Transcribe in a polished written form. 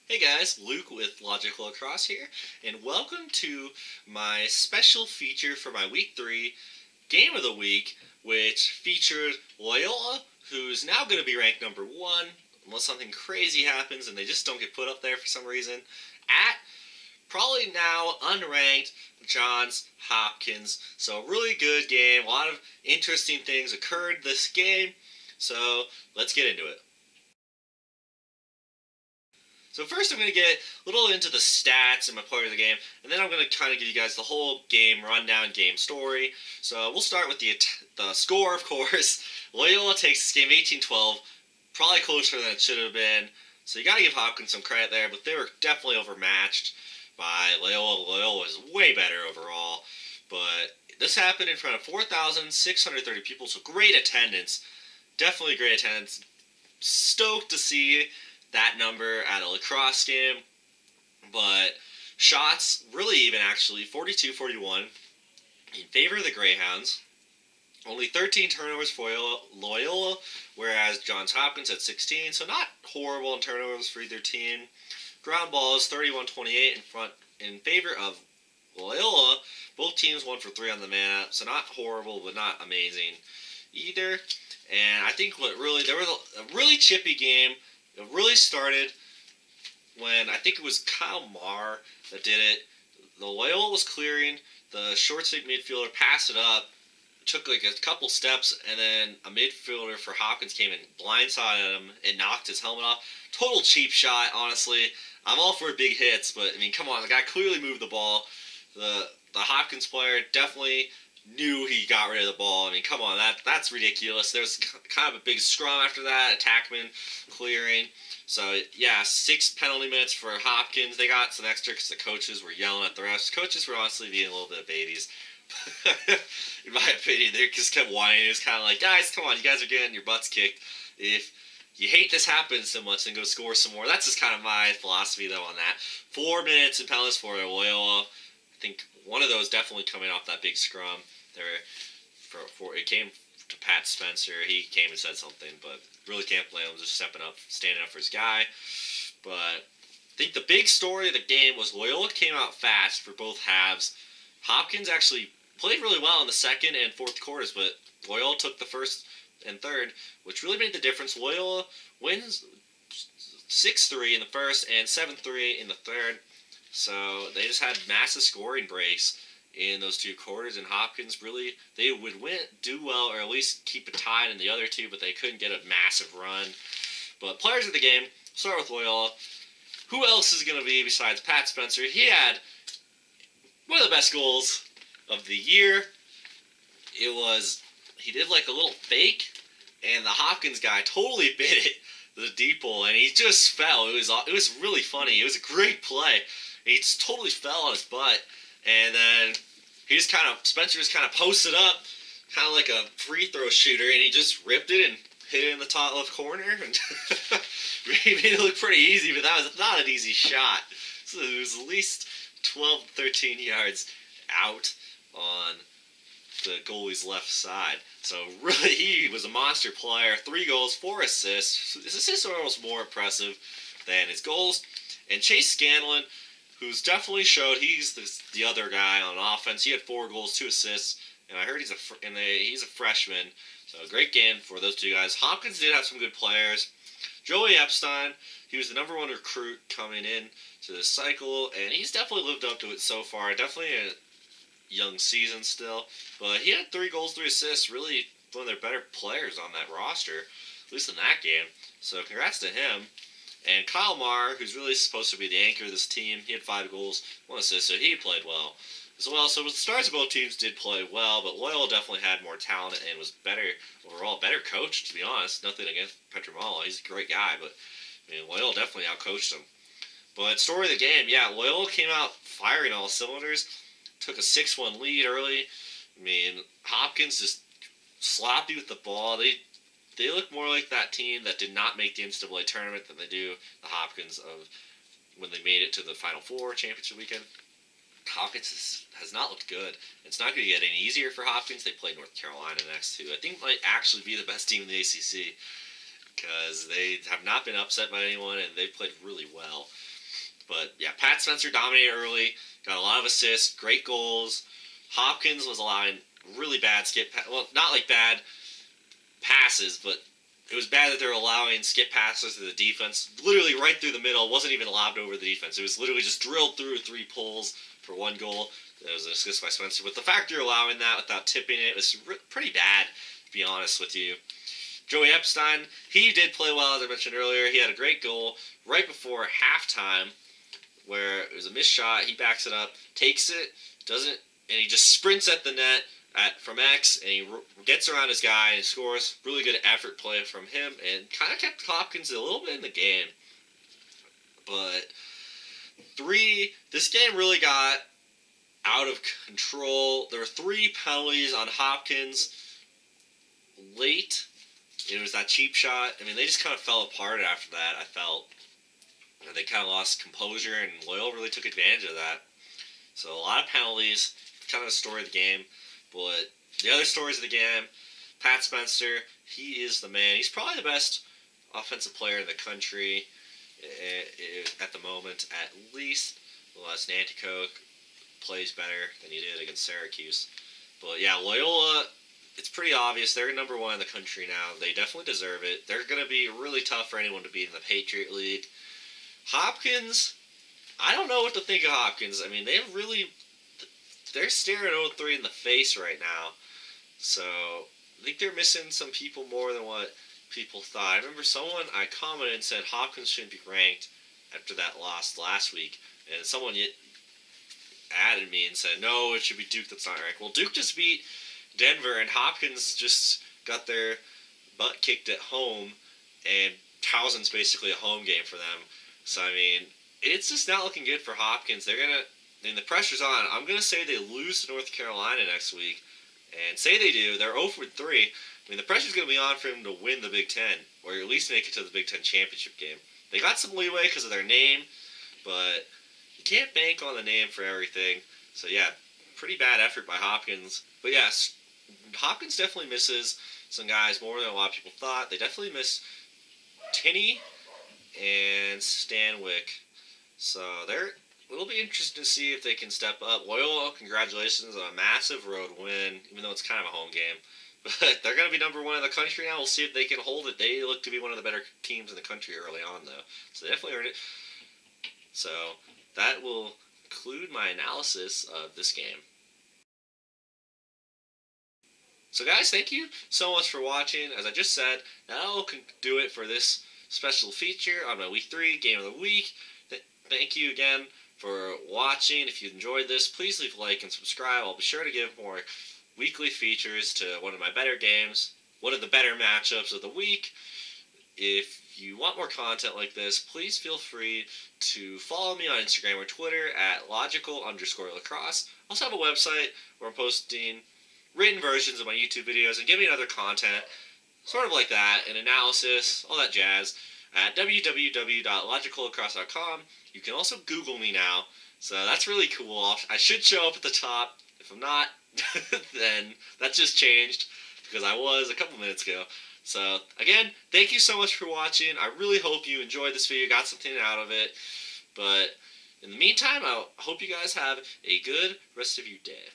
Hey guys, Luke with Lacrosse here, and welcome to my special feature for my Week 3 Game of the Week, which featured Loyola, who's now going to be ranked number 1, unless something crazy happens and they just don't get put up there for some reason, at probably now unranked Johns Hopkins. So a really good game, a lot of interesting things occurred this game, so let's get into it. So first I'm going to get a little into the stats and my player of the game, and then I'm going to kind of give you guys the whole game rundown, game story. So we'll start with the score, of course. Loyola takes this game 18-12, probably closer than it should have been. So you got to give Hopkins some credit there, but they were definitely overmatched by Loyola. Loyola was way better overall, but this happened in front of 4,630 people, so great attendance. Definitely great attendance. Stoked to see that number at a lacrosse game, but shots really even actually 42-41 in favor of the Greyhounds. Only 13 turnovers for Loyola, whereas Johns Hopkins had 16, so not horrible in turnovers for either team. Ground balls 31-28 in favor of Loyola. Both teams 1 for 3 on the man up, so not horrible but not amazing either. And I think there was a really chippy game. It really started when I think it was Kyle Marr that did it. The Loyola was clearing, the short stick midfielder passed it up, took like a couple steps, and then a midfielder for Hopkins came and blindsided him and knocked his helmet off. Total cheap shot, honestly. I'm all for big hits, but I mean, come on, the guy clearly moved the ball. The Hopkins player definitely knew he got rid of the ball. I mean, come on, that's ridiculous. There's kind of a big scrum after that, attackman clearing. So, yeah, 6 penalty minutes for Hopkins. They got some extra because the coaches were yelling at the refs. Coaches were honestly being a little bit of babies. In my opinion, they just kept whining. It was kind of like, guys, come on, you guys are getting your butts kicked. If you hate this happening so much, then go score some more. That's just kind of my philosophy, though, on that. 4 minutes in penalties for Loyola. I think one of those definitely coming off that big scrum. It came to Pat Spencer. He came and said something, but really can't blame him, just stepping up, standing up for his guy. But I think the big story of the game was Loyola came out fast for both halves. Hopkins actually played really well in the second and fourth quarters, but Loyola took the first and third, which really made the difference. Loyola wins 6-3 in the first and 7-3 in the third. So they just had massive scoring breaks in those 2 quarters, and Hopkins really, they would do well, or at least keep it tied in the other 2, but they couldn't get a massive run. But players of the game, start with Loyola. Who else is going to be besides Pat Spencer? He had one of the best goals of the year. He did like a little fake, and the Hopkins guy totally bit it, the deep hole, and he just fell. It was really funny. It was a great play. He just totally fell on his butt. And then Spencer just kind of posted up, kind of like a free throw shooter, and he just ripped it and hit it in the top left corner. And he made it look pretty easy, but that was not an easy shot. So it was at least 12, 13 yards out on the goalie's left side. So really, he was a monster player. 3 goals, 4 assists. His assists are almost more impressive than his goals. And Chase Scanlon, who's definitely showed he's the other guy on offense. He had 4 goals, 2 assists, and I heard he's a freshman. So a great game for those 2 guys. Hopkins did have some good players. Joey Epstein, he was the number 1 recruit coming in to this cycle, and he's definitely lived up to it so far. Definitely a young season still, but he had 3 goals, 3 assists. Really one of their better players on that roster, at least in that game. So congrats to him. And Kyle Marr, who's really supposed to be the anchor of this team, he had 5 goals, 1 assist, so he played well as well. So the stars of both teams did play well, but Loyola definitely had more talent and was better overall, better coached, to be honest. Nothing against Petramala, he's a great guy, but I mean, Loyola definitely outcoached him. But story of the game, yeah, Loyola came out firing all cylinders, took a 6-1 lead early. I mean, Hopkins just sloppy with the ball. They look more like that team that did not make the NCAA tournament than they do the Hopkins of when they made it to the Final Four championship weekend. Hopkins has not looked good. It's not going to get any easier for Hopkins. They play North Carolina next, who I think might actually be the best team in the ACC because they have not been upset by anyone and they've played really well. But yeah, Pat Spencer dominated early, got a lot of assists, great goals. Hopkins was allowing really bad well, not like bad passes, but it was bad that they were allowing skip passes to the defense, literally right through the middle. It wasn't even lobbed over the defense. It was literally just drilled through 3 pulls for 1 goal. It was an assist by Spencer. But the fact you're allowing that without tipping it was pretty bad, to be honest with you. Joey Epstein, he did play well, as I mentioned earlier. He had a great goal right before halftime, where it was a missed shot. He backs it up, takes it, and he just sprints at the net from X, and he gets around his guy and scores. Really good effort play from him, and kind of kept Hopkins a little bit in the game. But this game really got out of control. There were 3 penalties on Hopkins late. It was that cheap shot. I mean, they just kind of fell apart after that, I felt. They kind of lost composure, and Loyola really took advantage of that. So a lot of penalties, kind of the story of the game. But the other stories of the game, Pat Spencer, he is the man. He's probably the best offensive player in the country at the moment, at least. Unless Nanticoke plays better than he did against Syracuse. But yeah, Loyola, it's pretty obvious. They're number 1 in the country now. They definitely deserve it. They're going to be really tough for anyone to beat in the Patriot League. Hopkins, I don't know what to think of Hopkins. I mean, they're staring 0-3 in the face right now. So, I think they're missing some people more than what people thought. I remember I commented and said Hopkins shouldn't be ranked after that loss last week. And someone added me and said, no, it should be Duke that's not ranked. Well, Duke just beat Denver, and Hopkins just got their butt kicked at home, and Towson's basically a home game for them. So, I mean, it's just not looking good for Hopkins. The pressure's on. I'm going to say they lose to North Carolina next week, and say they do, they're 0-3. I mean, the pressure's going to be on for them to win the Big Ten, or at least make it to the Big Ten championship game. They got some leeway because of their name, but you can't bank on the name for everything. So, yeah, pretty bad effort by Hopkins. But, yes, Hopkins definitely misses some guys more than a lot of people thought. They definitely miss Tinney and Stanwyck. So it'll be interesting to see if they can step up. Loyola, congratulations on a massive road win, even though it's kind of a home game. But they're going to be number 1 in the country now. We'll see if they can hold it. They look to be one of the better teams in the country early on, though. So they definitely earned it. So that will conclude my analysis of this game. So guys, thank you so much for watching. As I just said, that'll do it for this special feature on my Week 3 Game of the Week. Thank you again for watching. If you enjoyed this, please leave a like and subscribe. I'll be sure to give more weekly features to one of my better games, one of the better matchups of the week. If you want more content like this, please feel free to follow me on Instagram or Twitter at logical_lacrosse. I also have a website where I'm posting written versions of my YouTube videos and giving other content, sort of like that, and analysis, all that jazz, at www.logicallacrosse.com. You can also Google me now, so that's really cool. I should show up at the top. If I'm not, then that just changed, because I was a couple minutes ago. So, again, thank you so much for watching. I really hope you enjoyed this video, got something out of it. But in the meantime, I hope you guys have a good rest of your day.